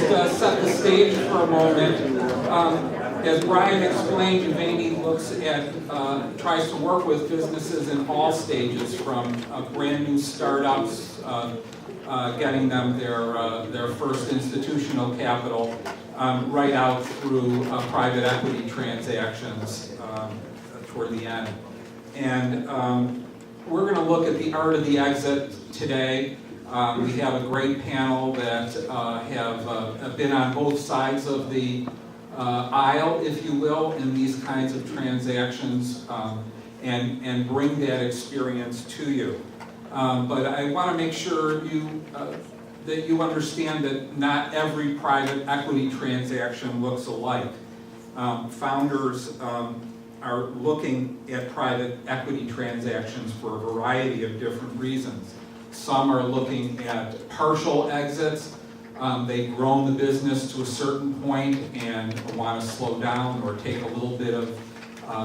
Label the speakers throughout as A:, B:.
A: Set the stage for a moment. As Brian explained, UVANY looks at, tries to work with businesses in all stages, from brand new startups, getting them their first institutional capital, right out through private equity transactions toward the end. And we're going to look at the art of the exit today. We have a great panel that have been on both sides of the aisle, if you will, in these kinds of transactions, and bring that experience to you. But I want to make sure that you understand that not every private equity transaction looks alike. Founders are looking at private equity transactions for a variety of different reasons. Some are looking at partial exits. They've grown the business to a certain point and want to slow down or take a little bit of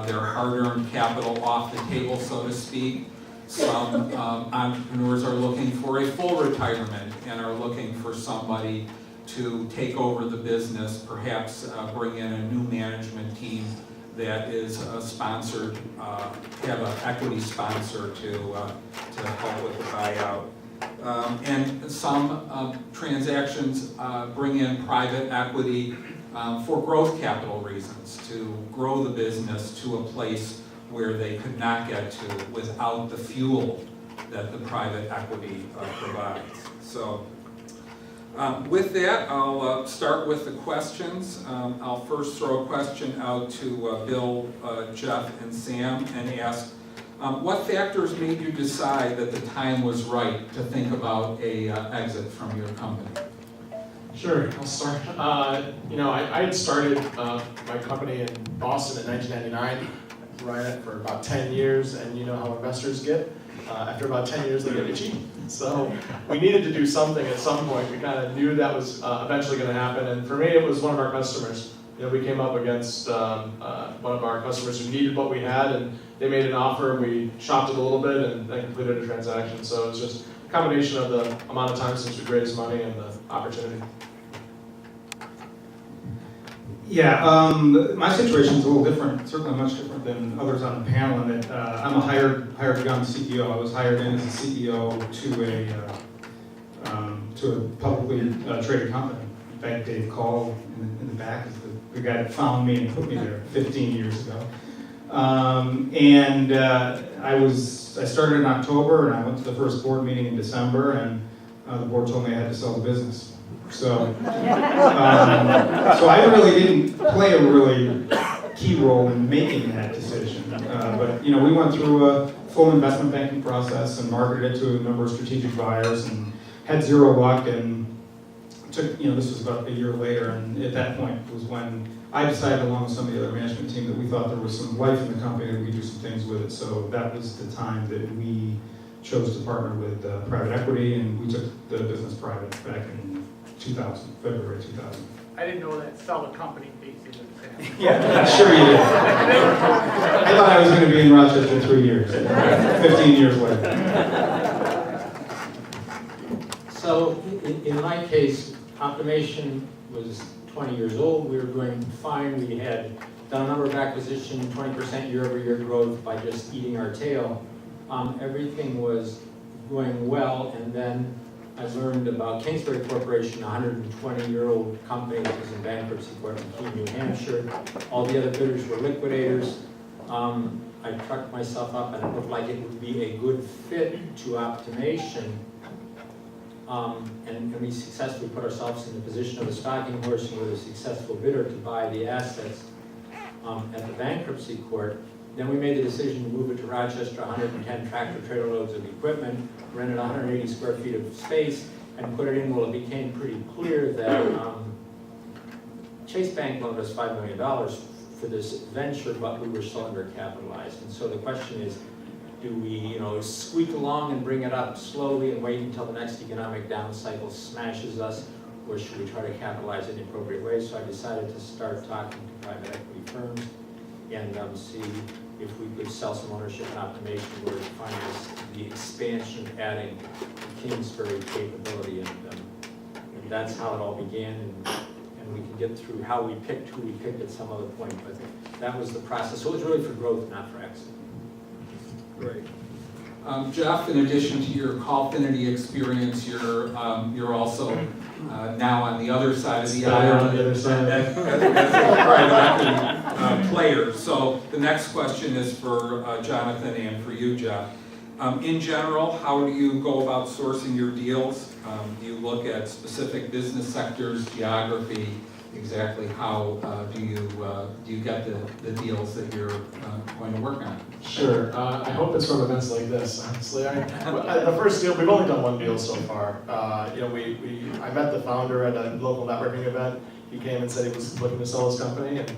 A: their hard-earned capital off the table, so to speak. Some entrepreneurs are looking for a full retirement and are looking for somebody to take over the business, perhaps bring in a new management team that is sponsored, have an equity sponsor to help with the buyout. And some transactions bring in private equity for growth capital reasons, to grow the business to a place where they could not get to without the fuel that the private equity provides. So with that, I'll start with the questions. I'll first throw a question out to Bill, Jeff, and Sam and ask, what factors made you decide that the time was right to think about a exit from your company?
B: Sure, I'll start. I had started my company in Boston in 1999. Ran it for about 10 years, and you know how investors get. After about 10 years, they get itchy. So we needed to do something at some point. We kind of knew that was eventually going to happen. And for me, it was one of our customers. We came up against one of our customers who needed what we had, and they made an offer. We shopped it a little bit and then completed a transaction. So it was just a combination of the amount of time since we raised money and the opportunity.
C: Yeah, my situation is a little different, certainly much different than others on the panel, in that I'm a hired gun CEO. I was hired in as a CEO to a publicly traded company. In fact, Dave Call in the back is the guy that found me and put me there 15 years ago. I started in October, and I went to the first board meeting in December, and the board told me I had to sell the business. So I really didn't play a really key role in making that decision. But we went through a full investment banking process and marketed it to a number of strategic buyers and had zero luck. And took, this was about a year later, and at that point was when I decided, along with some of the other management team, that we thought there was some life in the company and we could do some things with it. So that was the time that we chose to partner with private equity, and we took the business private back in 2000, February 2000.
D: I didn't know that sell the company piece in the family.
C: Yeah, sure you did. I thought I was going to be in Rochester 3 years, 15 years later.
E: So in my case, Optimation was 20 years old. We were doing fine. We had done a number of acquisitions, 20% year-over-year growth by just eating our tail. Everything was going well, and then I learned about Kingsbury Corporation, a 120-year-old company that was in bankruptcy court in Keene, New Hampshire. All the other bidders were liquidators. I trucked myself up, and it looked like it would be a good fit to Optimation. And we successfully put ourselves in the position of a stalking horse and were a successful bidder to buy the assets at the bankruptcy court. Then we made the decision to move it to Rochester, 110 tractor-trailer loads of equipment, rented 180 square feet of space, and put it in. Well, it became pretty clear that Chase Bank loaned us $5 million for this venture, but we were still undercapitalized. And so the question is, do we, squeak along and bring it up slowly and wait until the next economic down cycle smashes us, or should we try to capitalize in the appropriate way? So I decided to start talking to private equity firms and see if we could sell some ownership in Optimation where we finance the expansion of adding the Kingsbury capability. And that's how it all began, and we can get through how we picked who we picked at some other point, but that was the process. So it was really for growth, not for exit.
A: Great. Jeff, in addition to your Callfinity experience, you're also now on the other side of the aisle.
C: On the other side.
A: As a private equity player. So the next question is for Jonathan and for you, Jeff. In general, how do you go about sourcing your deals? Do you look at specific business sectors, geography? Exactly how do you get the deals that you're going to work on?
B: Sure. I hope it's from events like this, honestly. The first deal, we've only done one deal so far. I met the founder at a local networking event. He came and said he was looking to sell his company, and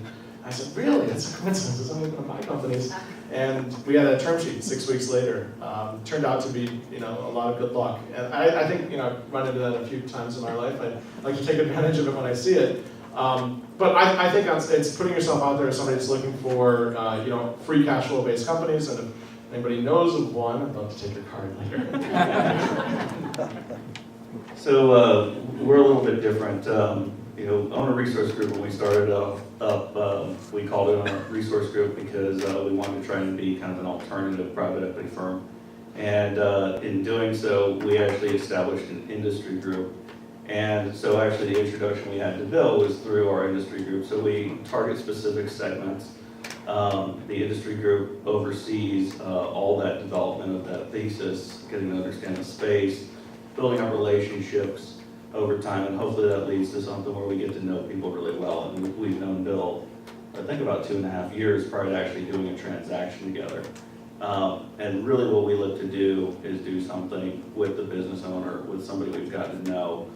B: I said, really? That's a coincidence. It's only one of my companies. And we had a term sheet 6 weeks later. Turned out to be, a lot of good luck. And I think, I've run into that a few times in my life. I like to take advantage of it when I see it. But I think it's putting yourself out there as somebody that's looking for, free cash flow based companies. And if anybody knows of one, I'd love to take your card later.
F: So we're a little bit different. Owner Resource Group, when we started up, we called it Owner Resource Group because we wanted to try and be kind of an alternative private equity firm. And in doing so, we actually established an industry group. And so actually the introduction we had to Bill was through our industry group. So we target specific segments. The industry group oversees all that development of that thesis, getting to understand the space, building up relationships over time, and hopefully that leads to something where we get to know people really well. And we've known Bill, I think, about 2.5 years prior to actually doing a transaction together. And really what we look to do is do something with the business owner, with somebody we've gotten to know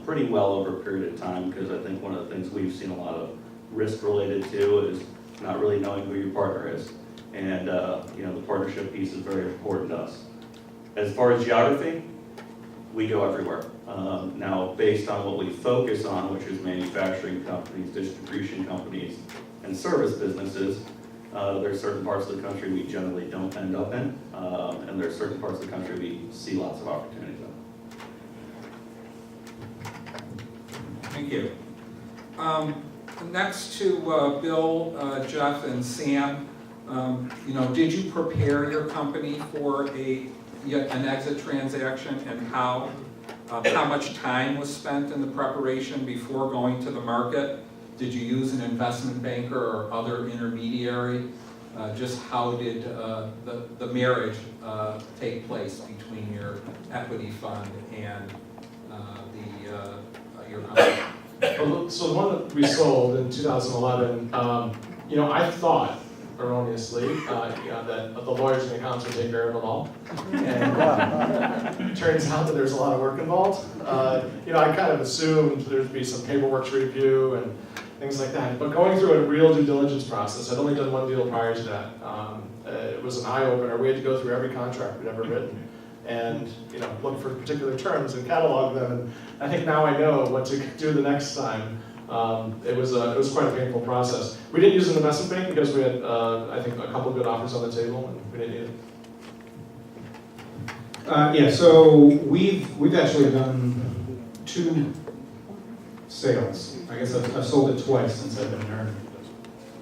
F: pretty well over a period of time, because I think one of the things we've seen a lot of risk related to is not really knowing who your partner is. And the partnership piece is very important to us. As far as geography, we go everywhere. Now, based on what we focus on, which is manufacturing companies, distribution companies, and service businesses, there's certain parts of the country we generally don't end up in, and there's certain parts of the country we see lots of opportunities in.
A: Thank you. Next to Bill, Jeff, and Sam, did you prepare your company for an exit transaction, and how much time was spent in the preparation before going to the market? Did you use an investment banker or other intermediary? Just how did the marriage take place between your equity fund and your company?
B: So the one that we sold in 2011, I thought erroneously that the lawyers and accountants would take care of it all. And it turns out that there's a lot of work involved. I kind of assumed there'd be some paperwork to review and things like that. But going through a real due diligence process, I'd only done one deal prior to that. It was an eye-opener. We had to go through every contract we'd ever written and look for particular terms and catalog them. And I think now I know what to do the next time. It was quite a painful process. We didn't use an investment bank because we had, I think, a couple of good offers on the table, and we didn't need it.
C: So we've actually done 2 sales. I guess I've sold it twice since I've been there.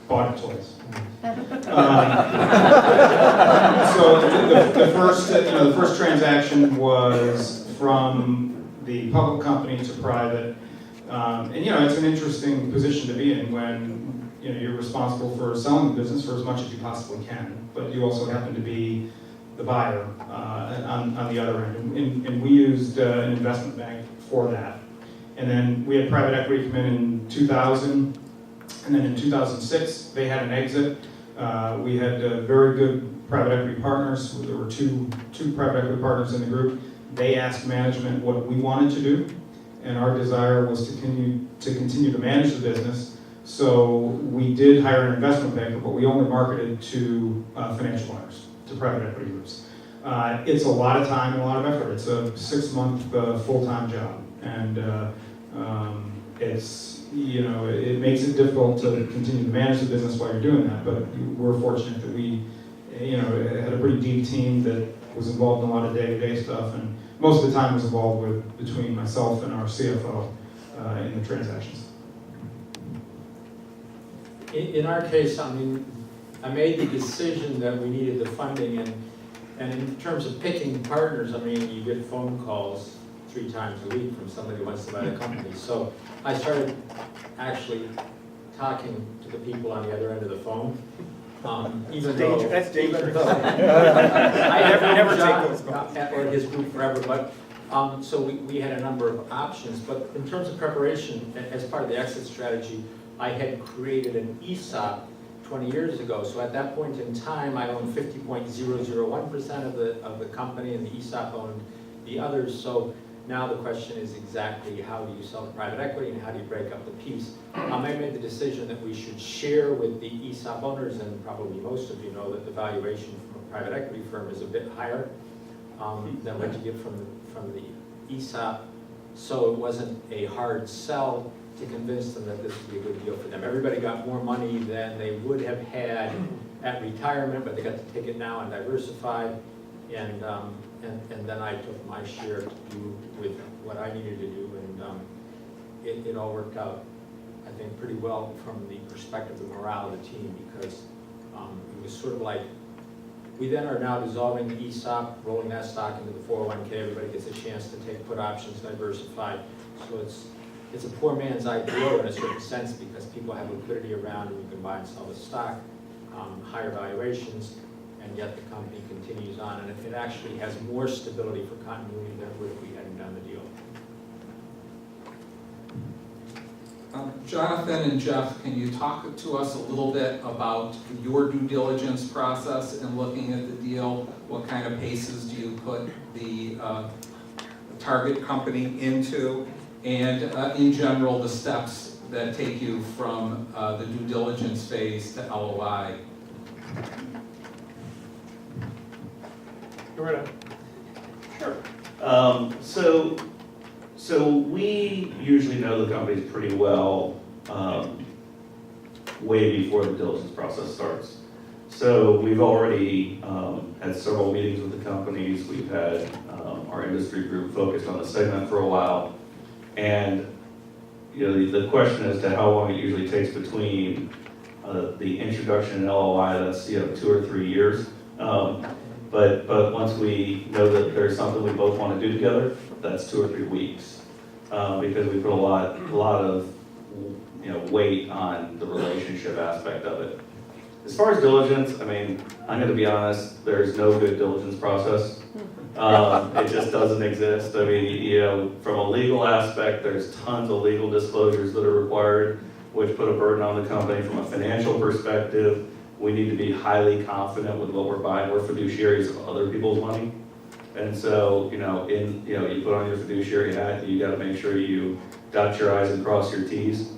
C: Bought it twice. So the first transaction was from the public company to private. And it's an interesting position to be in when you're responsible for selling the business for as much as you possibly can, but you also happen to be the buyer on the other end. And we used an investment bank for that. And then we had private equity come in 2000, and then in 2006 they had an exit. We had very good private equity partners. There were two private equity partners in the group. They asked management what we wanted to do, and our desire was to continue to manage the business. So we did hire an investment banker, but we only marketed to financial buyers, to private equity groups. It's a lot of time and a lot of effort. It's a 6-month full-time job, and it makes it difficult to continue to manage the business while you're doing that. But we're fortunate that we, had a pretty deep team that was involved in a lot of day-to-day stuff, and most of the time was involved with between myself and our CFO in the transactions.
E: In our case, I mean, I made the decision that we needed the funding, and in terms of picking partners, I mean, you get phone calls 3 times a week from somebody who wants to buy the company. So I started actually talking to the people on the other end of the phone. Even though,
G: That's dangerous.
E: I have
G: Never
E: known
G: take those
E: John or his group forever, but, so we had a number of options. But in terms of preparation, as part of the exit strategy, I had created an ESOP 20 years ago. So at that point in time, I owned 50.001% of the company, and the ESOP owned the others. So now the question is exactly how do you sell to private equity and how do you break up the piece? I made the decision that we should share with the ESOP owners, and probably most of you know that the valuation from a private equity firm is a bit higher than what you get from the ESOP. So it wasn't a hard sell to convince them that this would be a good deal for them. Everybody got more money than they would have had at retirement, but they got to take it now and diversify. And then I took my share to do with what I needed to do, and it all worked out, I think, pretty well from the perspective of morale of the team, because it was sort of like, we then are now dissolving the ESOP, rolling that stock into the 401k, everybody gets a chance to take put options, diversify. So it's a poor man's IPO in a certain sense, because people have liquidity around and you can buy and sell the stock, higher valuations, and yet the company continues on, and it actually has more stability for continuity than it would if we hadn't done the deal.
A: Jonathan and Jeff, can you talk to us a little bit about your due diligence process in looking at the deal? What kind of paces do you put the target company into? And in general, the steps that take you from the due diligence phase to LOI?
B: Go right ahead.
F: Sure. So we usually know the companies pretty well way before the diligence process starts. So we've already had several meetings with the companies. We've had our industry group focused on the segment for a while. And you know, the question as to how long it usually takes between the introduction and LOI, that's 2 or 3 years. But once we know that there's something we both want to do together, that's 2 or 3 weeks, because we put a lot of weight on the relationship aspect of it. As far as diligence, I mean, I'm going to be honest. There's no good diligence process. It just doesn't exist. I mean, from a legal aspect, there's tons of legal disclosures that are required, which put a burden on the company. From a financial perspective, we need to be highly confident with what we're buying. We're fiduciaries of other people's money. And so, you put on your fiduciary hat, you got to make sure you dot your I's and cross your T's.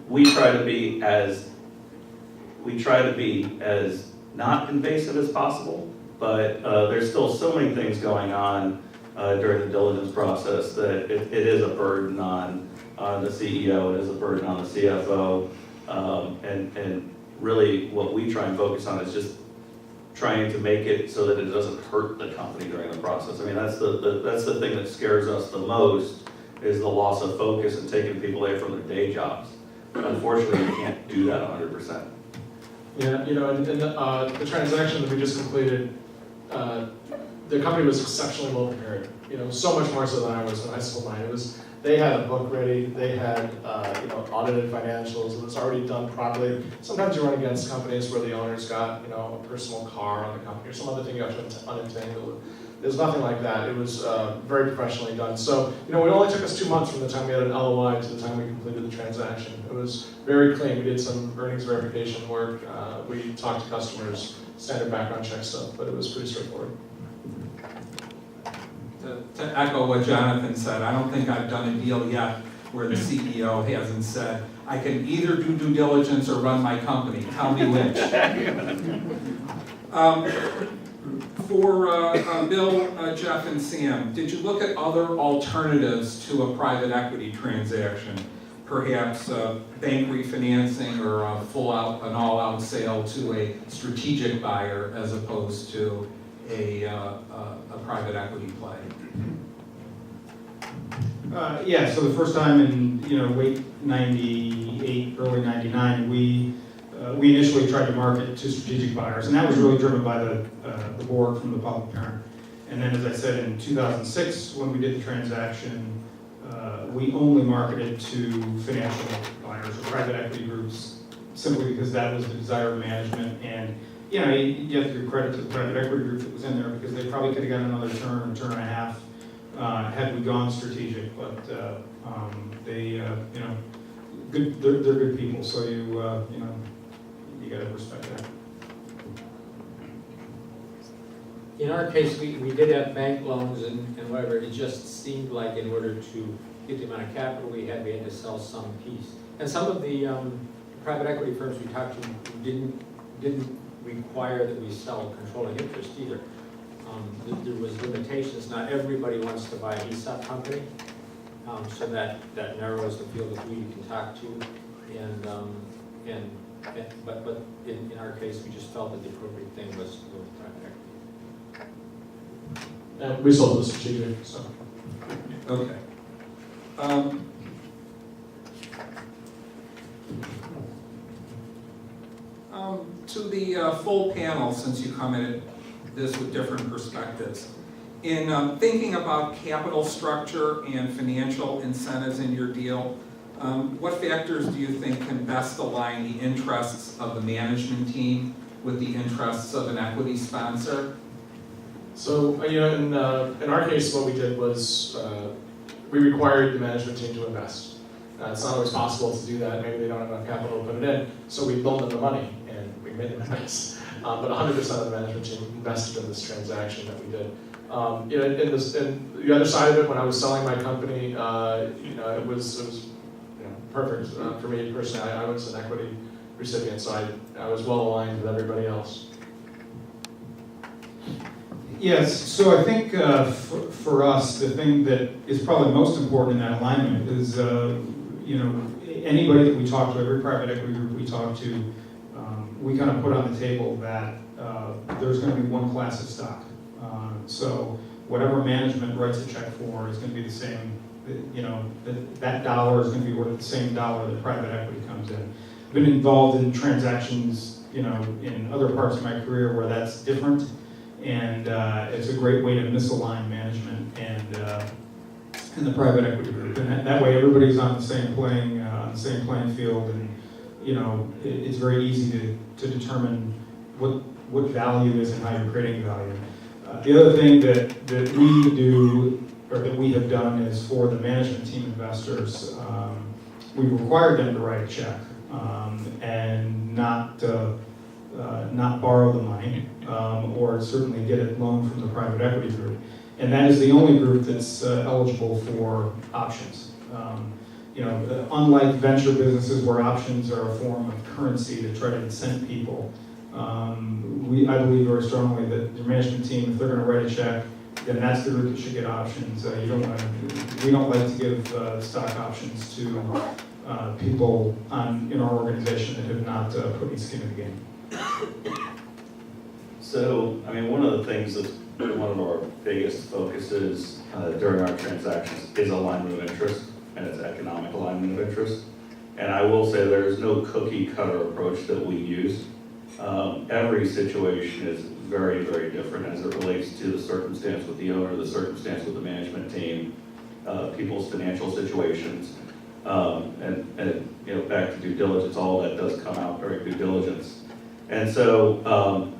F: We try to be as not invasive as possible, but there's still so many things going on during the diligence process that it is a burden on the CEO, it is a burden on the CFO, and really what we try and focus on is just trying to make it so that it doesn't hurt the company during the process. I mean, that's the thing that scares us the most, is the loss of focus and taking people away from their day jobs. But unfortunately, you can't do that 100%.
B: Yeah, and the transaction that we just completed, the company was exceptionally well prepared. So much more so than I was when I sold mine. They had a book ready. They had audited financials. It was already done properly. Sometimes you run against companies where the owner's got a personal car on the company or some other thing you have to unentangle. There's nothing like that. It was very professionally done. So it only took us 2 months from the time we had an LOI to the time we completed the transaction. It was very clean. We did some earnings verification work. We talked to customers, standard background check stuff, but it was pretty straightforward.
A: To echo what Jonathan said, I don't think I've done a deal yet where the CEO hasn't said, I can either do due diligence or run my company. Tell me which. For Bill, Jeff, and Sam, did you look at other alternatives to a private equity transaction? Perhaps bank refinancing or an all-out sale to a strategic buyer as opposed to a private equity play?
C: Yeah, so the first time in, late 98, early 99, we initially tried to market to strategic buyers, and that was really driven by the board from the public parent. And then, as I said, in 2006, when we did the transaction, we only marketed to financial buyers or private equity groups, simply because that was the desire of management. And, you have to give credit to the private equity group that was in there, because they probably could have got another turn and a half had we gone strategic. But they, good, they're good people, so you got to respect that.
E: In our case, we did have bank loans and whatever. It just seemed like in order to get the amount of capital we had to sell some piece. And some of the private equity firms we talked to didn't require that we sell controlling interest either. There was limitations. Not everybody wants to buy an ESOP company, so that narrows the field of who you can talk to. But in our case, we just felt that the appropriate thing was to go with private equity.
B: And we sold the strategic, so.
A: Okay. To the full panel, since you come at this with different perspectives, in thinking about capital structure and financial incentives in your deal, what factors do you think can best align the interests of the management team with the interests of an equity sponsor?
B: So, in our case, what we did was we required the management team to invest. It's not always possible to do that. Maybe they don't have enough capital to put it in. So we loaned them the money and we made them invest. But 100% of the management team invested in this transaction that we did. In the other side of it, when I was selling my company, it was perfect for me personally. I was an equity recipient, so I was well aligned with everybody else.
C: Yes, so I think for us, the thing that is probably most important in that alignment is, anybody that we talk to, every private equity group we talk to, we kind of put on the table that there's going to be one class of stock. So whatever management writes a check for is going to be the same, that dollar is going to be worth the same dollar that private equity comes in. I've been involved in transactions, in other parts of my career where that's different. And it's a great way to misalign management and the private equity group, and that way everybody's on the same playing field, and it's very easy to determine what value is and how you're creating value. The other thing that we do, or that we have done, is for the management team investors, we required them to write a check and not borrow the money, or certainly get it loaned from the private equity group. And that is the only group that's eligible for options. Unlike venture businesses where options are a form of currency to try to incent people, I believe very strongly that the management team, if they're going to write a check, then that's the group that should get options. We don't like to give stock options to people in our organization that have not put any skin in the game.
F: So, one of the things that's one of our biggest focuses during our transactions is alignment of interest, and it's economic alignment of interest. And I will say there's no cookie cutter approach that we use. Every situation is very, very different as it relates to the circumstance with the owner, the circumstance with the management team, people's financial situations, and back to due diligence, all that does come out during due diligence. And so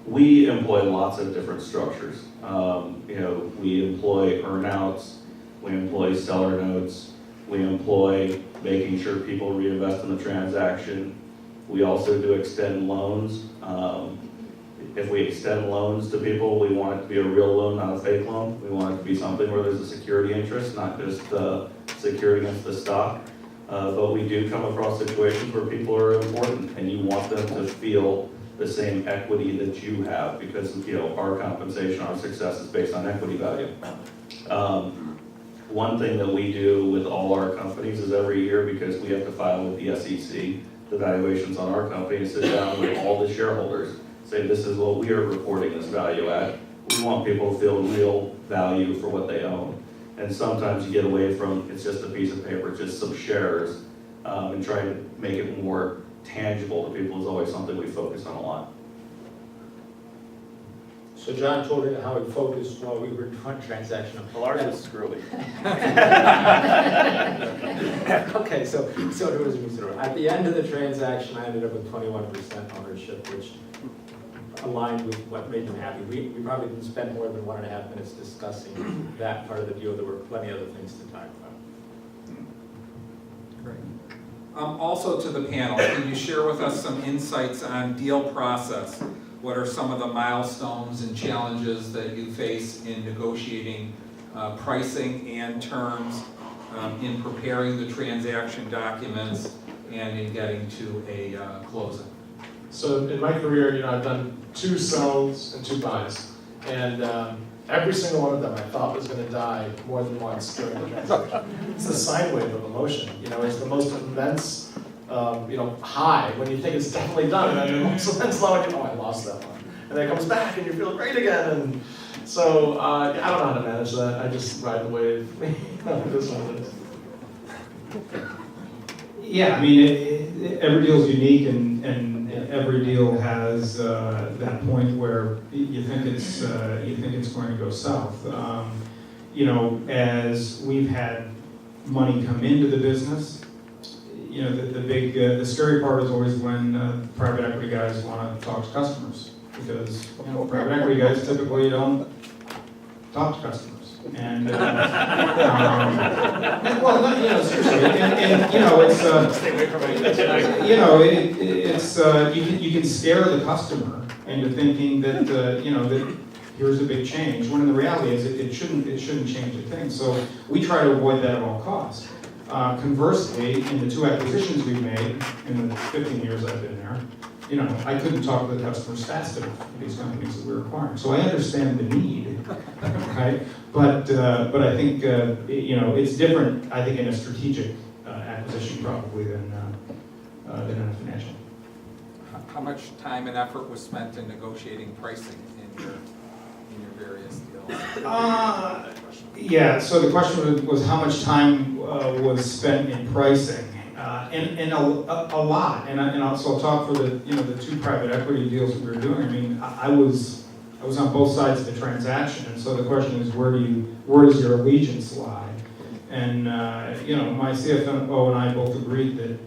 F: we employ lots of different structures. We employ earnouts, we employ seller notes, we employ making sure people reinvest in the transaction. We also do extend loans. If we extend loans to people, we want it to be a real loan, not a fake loan. We want it to be something where there's a security interest, not just security against the stock. But we do come across situations where people are important and you want them to feel the same equity that you have, because our compensation, our success is based on equity value. One thing that we do with all our companies is every year, because we have to file with the SEC, the valuations on our company, and sit down with all the shareholders, say this is what we are reporting this value at. We want people to feel real value for what they own. And sometimes you get away from, it's just a piece of paper, just some shares, and trying to make it more tangible to people is always something we focus on a lot.
E: So John told you how he focused while we were doing transaction.
F: The large is screwy.
E: Okay, so it was considerable. At the end of the transaction, I ended up with 21% ownership, which aligned with what made them happy. We probably didn't spend more than 1.5 minutes discussing that part of the deal. There were plenty of other things to talk about.
A: Great. Also to the panel, can you share with us some insights on deal process? What are some of the milestones and challenges that you face in negotiating pricing and terms, in preparing the transaction documents, and in getting to a closing?
B: So in my career, I've done 2 sells and 2 buys, and every single one of them I thought was going to die more than once during the transaction. It's the sine wave of emotion. It's the most immense, high when you think it's definitely done, and then so then slow, and I lost that one, and then it comes back, and you feel great again. And so I don't know how to manage that. I just ride the wave. This one is.
C: Yeah, I mean, every deal is unique, and every deal has that point where you think it's going to go south. As we've had money come into the business, the scary part is always when private equity guys want to talk to customers, because private equity guys typically don't talk to customers. And seriously, it's you can scare the customer into thinking that that here's a big change, when the reality is it shouldn't change a thing. So we try to avoid that at all costs. Conversely, in the 2 acquisitions we've made in the 15 years I've been there, I couldn't talk to the customers fast enough for these companies that we're acquiring. So I understand the need, right? But I think it's different. I think in a strategic acquisition probably than in a financial.
A: How much time and effort was spent in negotiating pricing in your various deals?
C: Yeah. So the question was how much time was spent in pricing, and a lot. And I'll talk for the 2 private equity deals that we were doing. I mean, I was on both sides of the transaction, and so the question is where does your allegiance lie? And my CFO and I both agreed that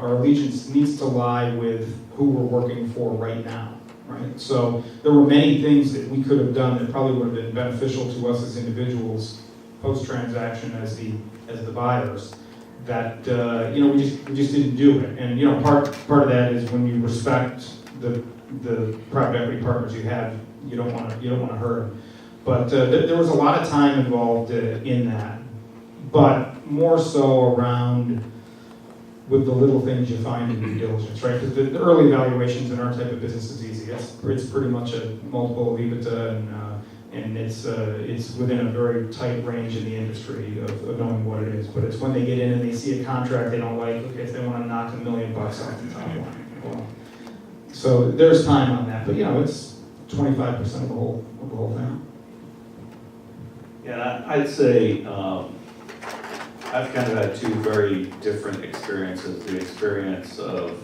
C: our allegiance needs to lie with who we're working for right now. Right? So there were many things that we could have done that probably would have been beneficial to us as individuals post-transaction as the buyers that we just didn't do it. And part of that is when you respect the private equity partners you have, you don't want to hurt them. But there was a lot of time involved in that, but more so around with the little things you find in due diligence, right? Because the early evaluations in our type of business is easy. It's pretty much a multiple of EBITDA, and it's within a very tight range in the industry of knowing what it is. But it's when they get in and they see a contract they don't like, okay, if they want to knock $1 million off the top line. Well, so there's time on that, but it's 25% of the whole thing.
F: Yeah, I'd say I've kind of had 2 very different experiences. The experience of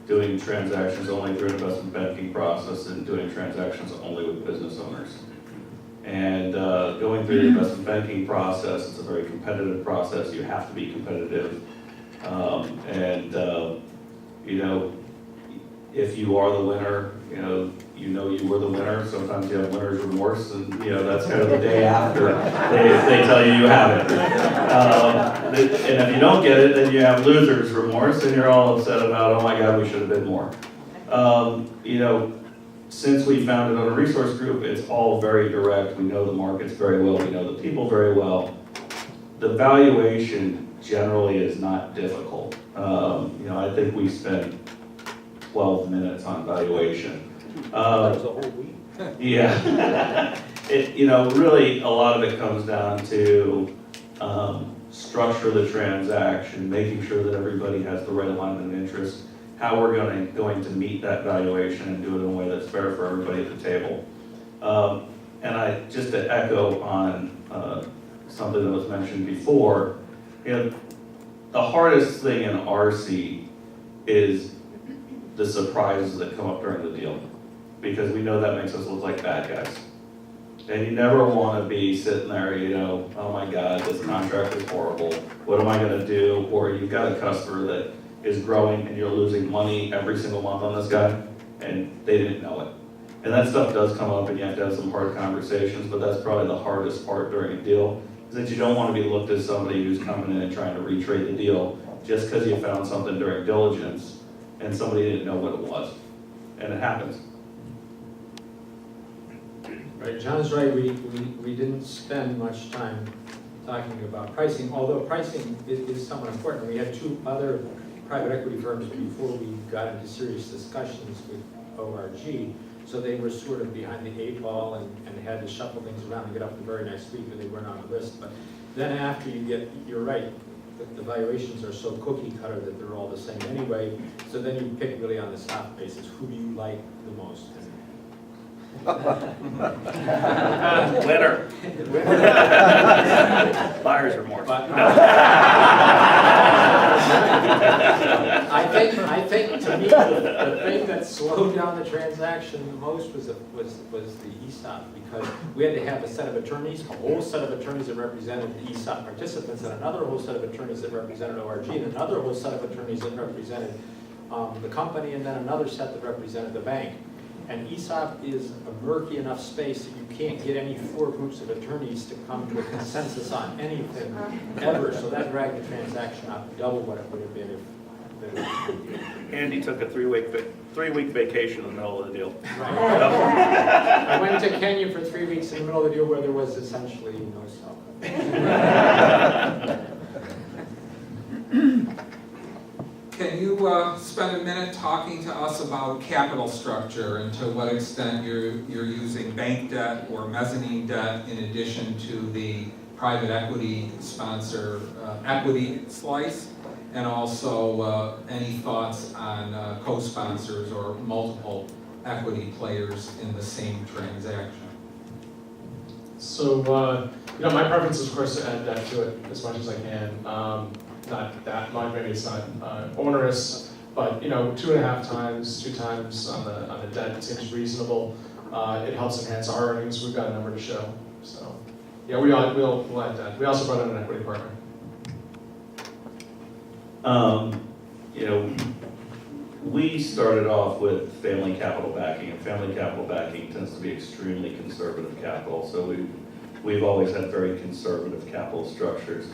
F: doing transactions only through an investment banking process and doing transactions only with business owners. And going through the investment banking process, it's a very competitive process. You have to be competitive. If you are the winner, you were the winner. Sometimes you have winner's remorse, and that's kind of the day after they tell you have it. And if you don't get it, then you have loser's remorse, and you're all upset about, oh my God, we should have been more. Since we founded Owner Resource Group, it's all very direct. We know the markets very well. We know the people very well. The valuation generally is not difficult. I think we spent 12 minutes on valuation.
E: That was a whole week.
F: Yeah. Really a lot of it comes down to structure the transaction, making sure that everybody has the right alignment of interest, how we're going to meet that valuation and do it in a way that's fair for everybody at the table. And just to echo on something that was mentioned before, you know, the hardest thing in our seat is the surprises that come up during the deal, because we know that makes us look like bad guys. And you never want to be sitting there, you know, oh my God, this contract is horrible. What am I going to do? Or you've got a customer that is growing and you're losing money every single month on this guy, and they didn't know it. And that stuff does come up, and you have to have some hard conversations, but that's probably the hardest part during a deal, is that you don't want to be looked as somebody who's coming in and trying to retrade the deal just because you found something during diligence and somebody didn't know what it was. And it happens.
E: Right, John's right, we didn't spend much time talking about pricing, although pricing is somewhat important. We had two other private equity firms before we got into serious discussions with ORG, so they were sort of behind the eight ball and had to shuffle things around and get up the very next week, and they weren't on the list. But then after you get, you're right, the valuations are so cookie cutter that they're all the same anyway, so then you pick really on the stock basis, who do you like the most?
F: Winner. Buyer's remorse.
E: But, I think to me, the thing that slowed down the transaction the most was the ESOP, because we had to have a set of attorneys, a whole set of attorneys that represented the ESOP participants, and another whole set of attorneys that represented ORG, and another whole set of attorneys that represented the company, and then another set that represented the bank. And ESOP is a murky enough space that you can't get any four groups of attorneys to come to a consensus on anything ever. So that dragged the transaction out double what it would have been if.
F: Andy took a three-week vacation in the middle of the deal.
E: Right. I went to Kenya for 3 weeks in the middle of the deal where there was essentially no sell.
A: Can you spend a minute talking to us about capital structure and to what extent you're using bank debt or mezzanine debt in addition to the private equity sponsor equity slice, and also any thoughts on co-sponsors or multiple equity players in the same transaction?
B: So, my preference is, of course, to add debt to it as much as I can. Not that much, maybe it's not onerous, but 2.5 times, 2 times on the debt seems reasonable. It helps enhance our earnings. We've got a number to show. So, yeah, we'll add that. We also brought in an equity partner.
F: We started off with family capital backing, and family capital backing tends to be extremely conservative capital. So we've always had very conservative capital structures.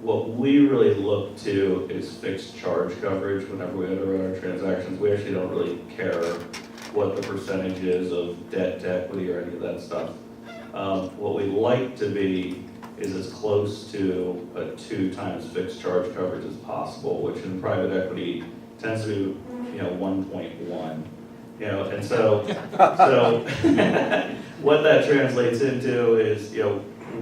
F: What we really look to is fixed charge coverage whenever we underwrite our transactions. We actually don't really care what the percentage is of debt to equity or any of that stuff. What we like to be is as close to a 2 times fixed charge coverage as possible, which in private equity tends to be 1.1. And so what that translates into is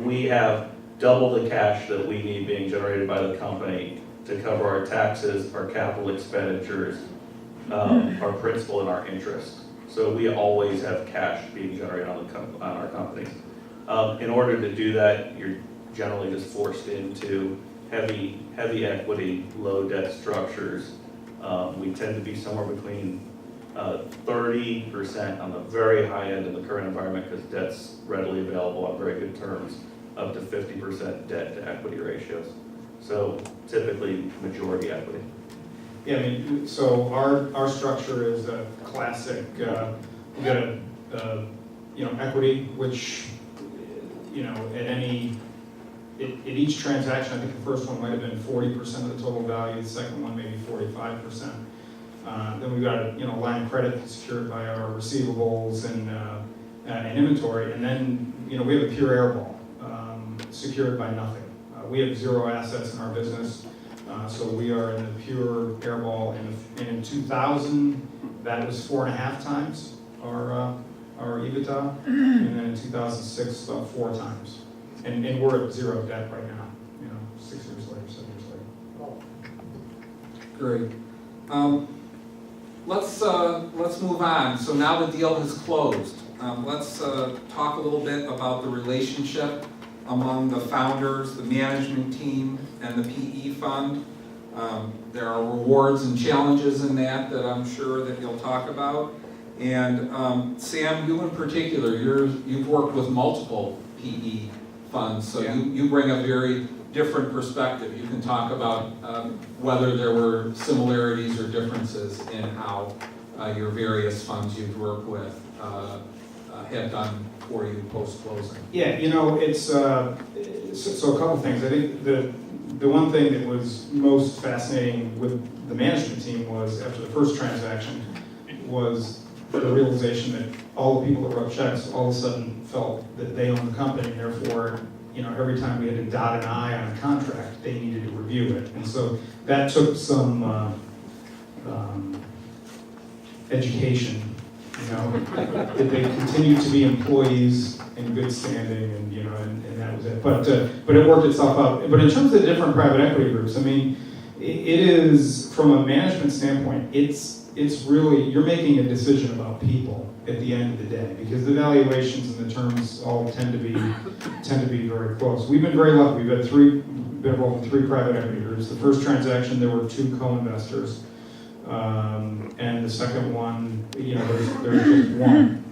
F: we have double the cash that we need being generated by the company to cover our taxes, our capital expenditures, our principal, and our interest. So we always have cash being generated on our company. In order to do that, you're generally just forced into heavy equity, low debt structures. We tend to be somewhere between 30% on the very high end in the current environment, because debt's readily available on very good terms, up to 50% debt to equity ratios. So typically majority equity.
C: Yeah, so our structure is a classic, we got a equity, which, at each transaction, I think the first one might have been 40% of the total value, the second one maybe 45%. Then we've got a line of credit that's secured by our receivables and inventory, and then we have a pure airball. Secured by nothing. We have 0 assets in our business, so we are in the pure airball. And in 2000, that was 4.5 times our EBITDA, and then in 2006, about 4 times. And we're at 0 debt right now. 6 years later, 7 years later.
A: Great. Let's move on. So now the deal has closed. let's talk a little bit about the relationship among the founders, the management team, and the PE fund. There are rewards and challenges in that I'm sure that you'll talk about. And Sam, you in particular, you've worked with multiple PE funds, so you bring a very different perspective. You can talk about whether there were similarities or differences in how your various funds you've worked with have done for you post-closing.
C: Yeah, it's so a couple things. I think the one thing that was most fascinating with the management team was after the first transaction was the realization that all the people that wrote checks all of a sudden felt that they owned the company, and therefore, every time we had to dot an I on a contract, they needed to review it. And so that took some education, that they continued to be employees in good standing, and that was it. But it worked itself out. But in terms of the different private equity groups, I mean, it is, from a management standpoint, it's really, you're making a decision about people at the end of the day, because the valuations and the terms all tend to be very close. We've been very lucky. We've been involved in 3 private equity groups. The first transaction, there were 2 co-investors, and the second one, there's just one.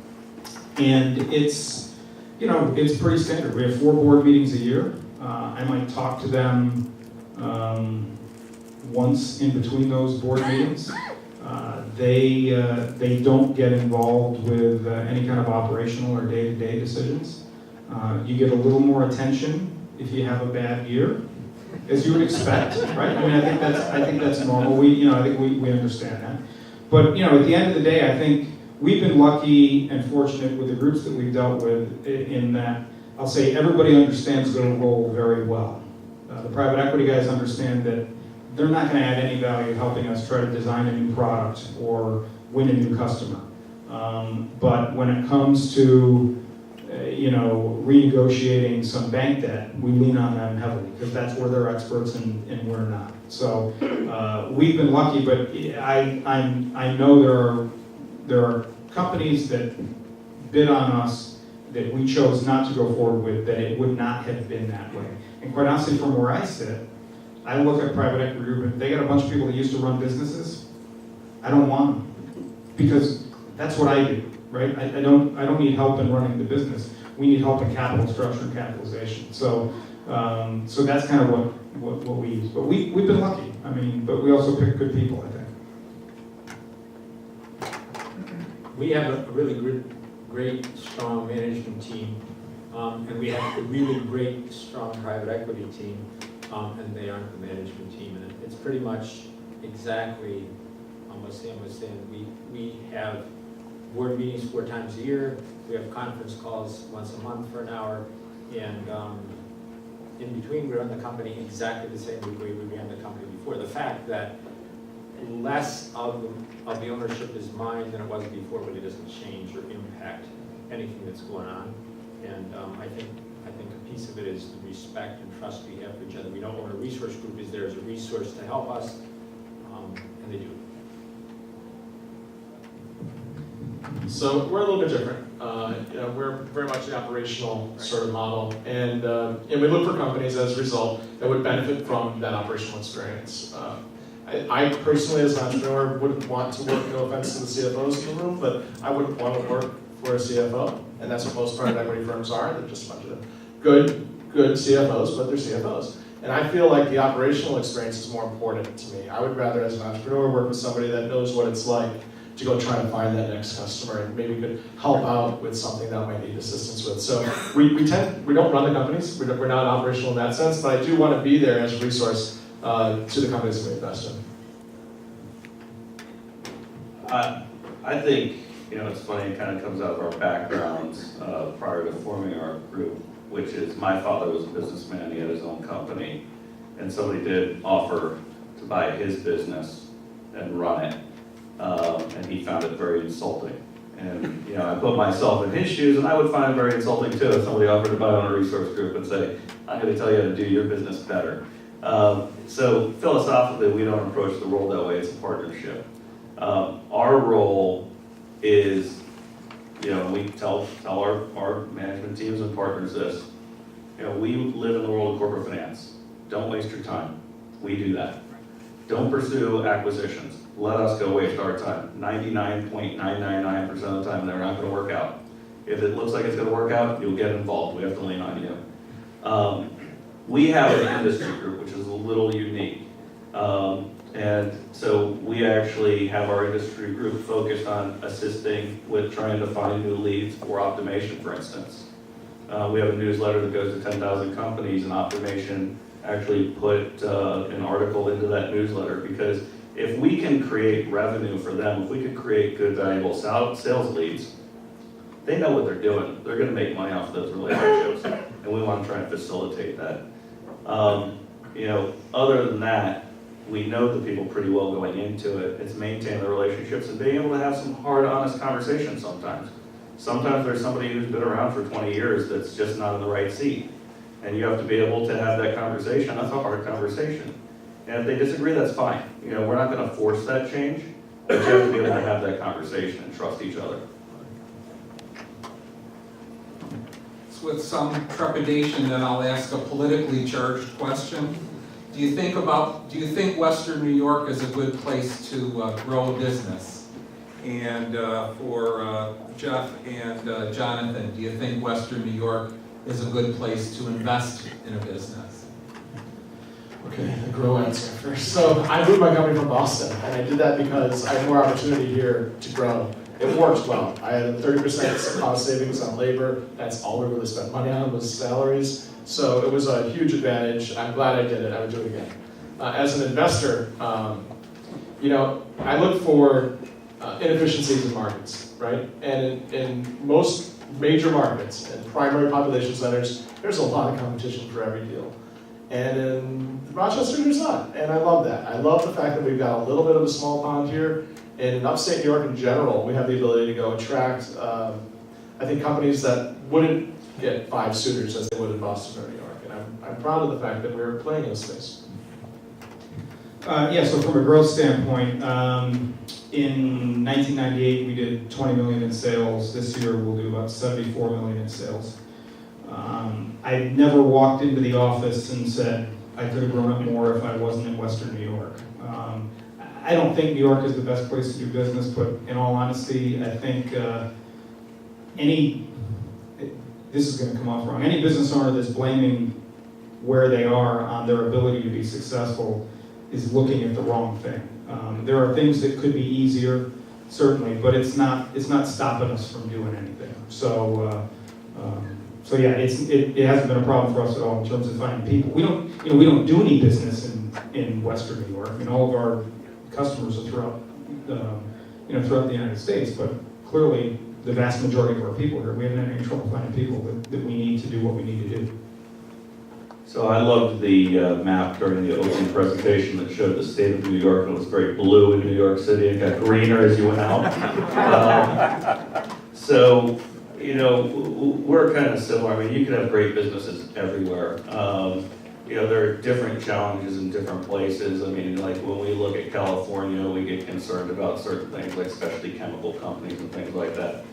C: And it's pretty standard. We have 4 board meetings a year. I might talk to them once in between those board meetings. They don't get involved with any kind of operational or day-to-day decisions. You get a little more attention if you have a bad year, as you would expect, right? I mean, I think that's normal. I think we understand that. But at the end of the day, I think we've been lucky and fortunate with the groups that we've dealt with in that I'll say everybody understands their role very well. The private equity guys understand that they're not going to add any value helping us try to design a new product or win a new customer. But when it comes to renegotiating some bank debt, we lean on them heavily because that's where they're experts and we're not. So we've been lucky, but I know there are companies that bid on us that we chose not to go forward with, that it would not have been that way. And quite honestly, from where I sit, I look at private equity group and they got a bunch of people that used to run businesses. I don't want them because that's what I do, right? I don't need help in running the business. We need help in capital structure and capitalization. So that's kind of what we use. But we've been lucky. I mean, but we also pick good people, I think.
E: We have a really great, strong management team, and we have a really great, strong private equity team, and they aren't the management team. And it's pretty much exactly what Sam was saying. We have board meetings 4 times a year. We have conference calls once a month for an hour, and in between we run the company exactly the same way we ran the company before. The fact that less of the ownership is mine than it was before really doesn't change or impact anything that's going on. And I think a piece of it is the respect and trust we have for each other. We don't want a resource group is there as a resource to help us, and they do.
B: So we're a little bit different. We're very much the operational sort of model, and we look for companies as a result that would benefit from that operational experience. I personally, as an entrepreneur, wouldn't want to work, no offense to the CFOs in the room, but I wouldn't want to work for a CFO, and that's what most private equity firms are. They're just a bunch of good CFOs, but they're CFOs. And I feel like the operational experience is more important to me. I would rather, as an entrepreneur, work with somebody that knows what it's like to go try to find that next customer and maybe could help out with something that I might need assistance with. So we don't run the companies. We're not operational in that sense, but I do want to be there as a resource to the companies that we invest in.
F: I think, it's funny, it kind of comes out of our backgrounds prior to forming our group, which is my father was a businessman, he had his own company, and somebody did offer to buy his business and run it, and he found it very insulting. And I put myself in his shoes, and I would find it very insulting too if somebody offered to buy on a resource group and say, I'm going to tell you how to do your business better. So philosophically, we don't approach the role that way, it's a partnership. Our role is we tell our management teams and partners this. We live in the world of corporate finance. Don't waste your time. We do that. Don't pursue acquisitions. Let us go waste our time. 99.999% of the time, they're not going to work out. If it looks like it's going to work out, you'll get involved. We have to lean on you. We have an industry group, which is a little unique. And so we actually have our industry group focused on assisting with trying to find new leads for Optimation, for instance. We have a newsletter that goes to 10,000 companies, and Optimation actually put an article into that newsletter, because if we can create revenue for them, if we can create good, valuable sales leads, they know what they're doing. They're going to make money off of those relationships, and we want to try and facilitate that. Other than that, we know the people pretty well going into it. It's maintaining the relationships and being able to have some hard, honest conversations sometimes. Sometimes there's somebody who's been around for 20 years that's just not in the right seat. And you have to be able to have that conversation. That's a hard conversation. And if they disagree, that's fine. We're not going to force that change, but you have to be able to have that conversation and trust each other.
A: So with some trepidation, then I'll ask a politically charged question. Do you think Western New York is a good place to grow a business? And for Jeff and Jonathan, do you think Western New York is a good place to invest in a business?
B: Okay, the grow answer first. So I moved my company from Boston, and I did that because I had more opportunity here to grow. It worked well. I had 30% cost savings on labor. That's all we really spent money on was salaries. So it was a huge advantage. I'm glad I did it. I would do it again. As an investor, I look for inefficiencies in markets, right? And in most major markets and primary population centers, there's a lot of competition for every deal. And in Rochester, there's not. And I love that. I love the fact that we've got a little bit of a small pond here. And in upstate New York in general, we have the ability to go attract, I think, companies that wouldn't get 5 suitors as they would in Boston or New York. And I'm proud of the fact that we're playing in this space.
C: So from a growth standpoint, in 1998 we did 20 million in sales. This year we'll do about 74 million in sales. I never walked into the office and said I could have grown up more if I wasn't in Western New York. I don't think New York is the best place to do business, but in all honesty, I think this is going to come off wrong. Any business owner that's blaming where they are on their ability to be successful is looking at the wrong thing. There are things that could be easier, certainly, but it's not stopping us from doing anything. So it hasn't been a problem for us at all in terms of finding people. We don't do any business in Western New York. All of our customers are throughout the United States, but clearly the vast majority of our people here, we haven't had any trouble finding people that we need to do what we need to do.
F: So I loved the map during the opening presentation that showed the state of New York, and it was very blue in New York City. It got greener as you went out. We're kind of similar. You can have great businesses everywhere. There are different challenges in different places. Like when we look at California, we get concerned about certain things like specialty chemical companies and things like that.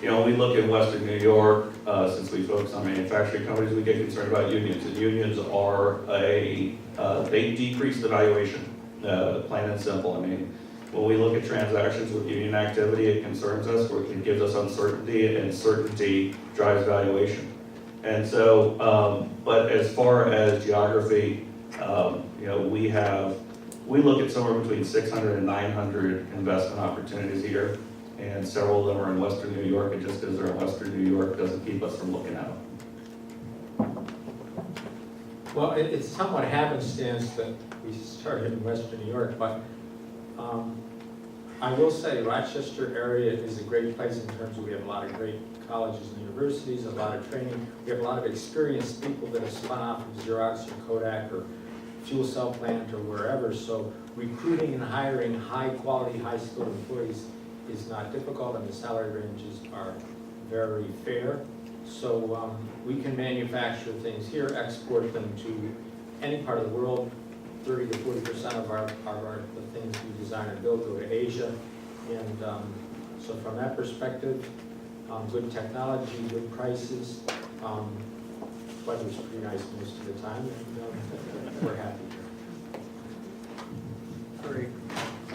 F: When we look at Western New York, since we focus on manufacturing companies, we get concerned about unions. And unions are they decrease the valuation, plain and simple. When we look at transactions with union activity, it concerns us, or it gives us uncertainty, and certainty drives valuation. And so, but as far as geography, we look at somewhere between 600 and 900 investment opportunities here, and several of them are in Western New York, and just because they're in Western New York doesn't keep us from looking at them.
E: Well, it's somewhat happenstance that we started in Western New York, but I will say Rochester area is a great place in terms of we have a lot of great colleges and universities, a lot of training. We have a lot of experienced people that have spun off from Xerox or Kodak or fuel cell plant or wherever. So recruiting and hiring high quality, high skilled employees is not difficult, and the salary ranges are very fair. So we can manufacture things here, export them to any part of the world. 30 to 40% of the things we design and build go to Asia. And so from that perspective, good technology, good prices. Weather's pretty nice most of the time, and we're happy here.
D: Great.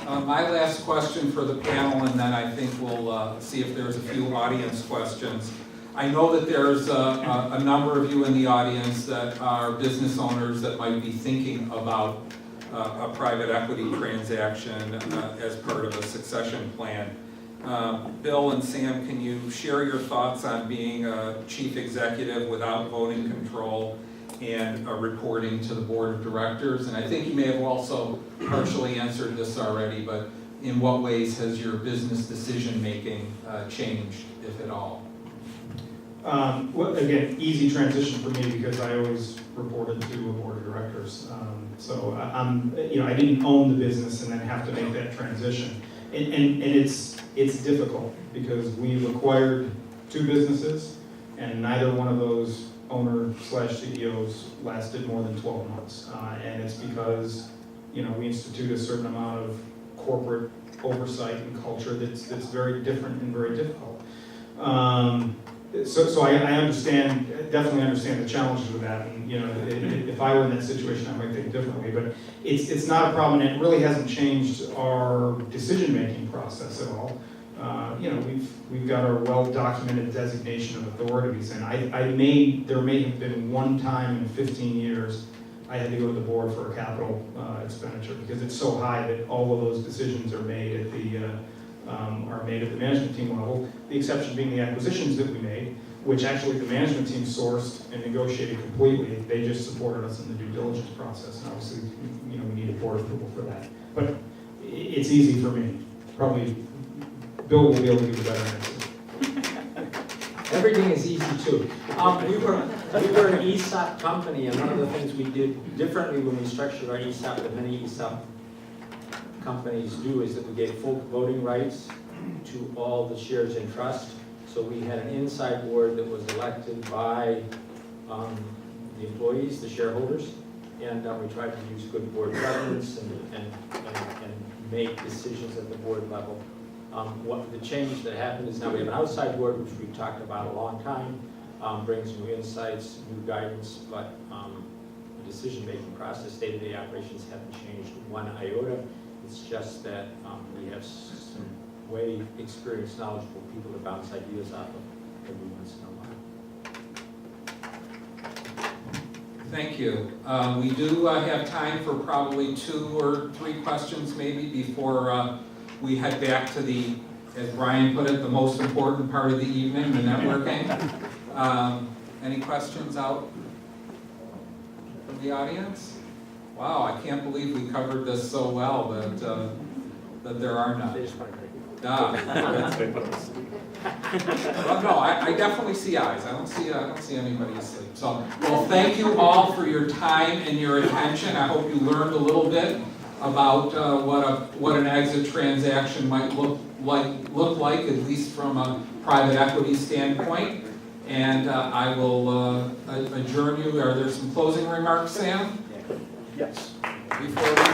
A: My last question for the panel, and then I think we'll see if there's a few audience questions. I know that there's a number of you in the audience that are business owners that might be thinking about a private equity transaction as part of a succession plan. Bill and Sam, can you share your thoughts on being a chief executive without voting control and reporting to the board of directors? And I think you may have also partially answered this already, but in what ways has your business decision-making changed, if at all?
C: Well, again, easy transition for me because I always reported to a board of directors. So I'm, I didn't own the business and then have to make that transition. And it's difficult because we've acquired two businesses and neither one of those owner/CEOs lasted more than 12 months. And it's because, we institute a certain amount of corporate oversight and culture that's very different and very difficult. So I definitely understand the challenges of that. And, if I were in that situation, I might think differently. But it's not a problem, and it really hasn't changed our decision-making process at all. We've got our well-documented designation of authorities, and there may have been one time in 15 years I had to go to the board for a capital expenditure because it's so high that all of those decisions are made at the management team level. The exception being the acquisitions that we made, which actually the management team sourced and negotiated completely. They just supported us in the due diligence process, and obviously, we needed board approval for that. But it's easy for me. Probably Bill will be able to give a better answer.
E: Everything is easy too. We were an ESOP company, and one of the things we did differently when we structured our ESOP than many ESOP companies do is that we gave full voting rights to all the shares in trust. So we had an inside board that was elected by the employees, the shareholders, and we tried to use good board governance and make decisions at the board level. What the change that happened is now we have an outside board, which we've talked about a long time, brings new insights, new guidance, but the decision-making process, day-to-day operations haven't changed one iota. It's just that we have some way experienced, knowledgeable people to bounce ideas off of every once in a while.
A: Thank you. We do have time for probably 2 or 3 questions maybe before we head back to the, as Brian put it, the most important part of the evening, the networking. Any questions out from the audience? Wow, I can't believe we covered this so well that there are none. Well, no, I definitely see eyes. I don't see anybody asleep. So, well, thank you all for your time and your attention. I hope you learned a little bit about what an exit transaction might look like, at least from a private equity standpoint. And I will adjourn you. Are there some closing remarks, Sam?
B: Yes.
A: Before we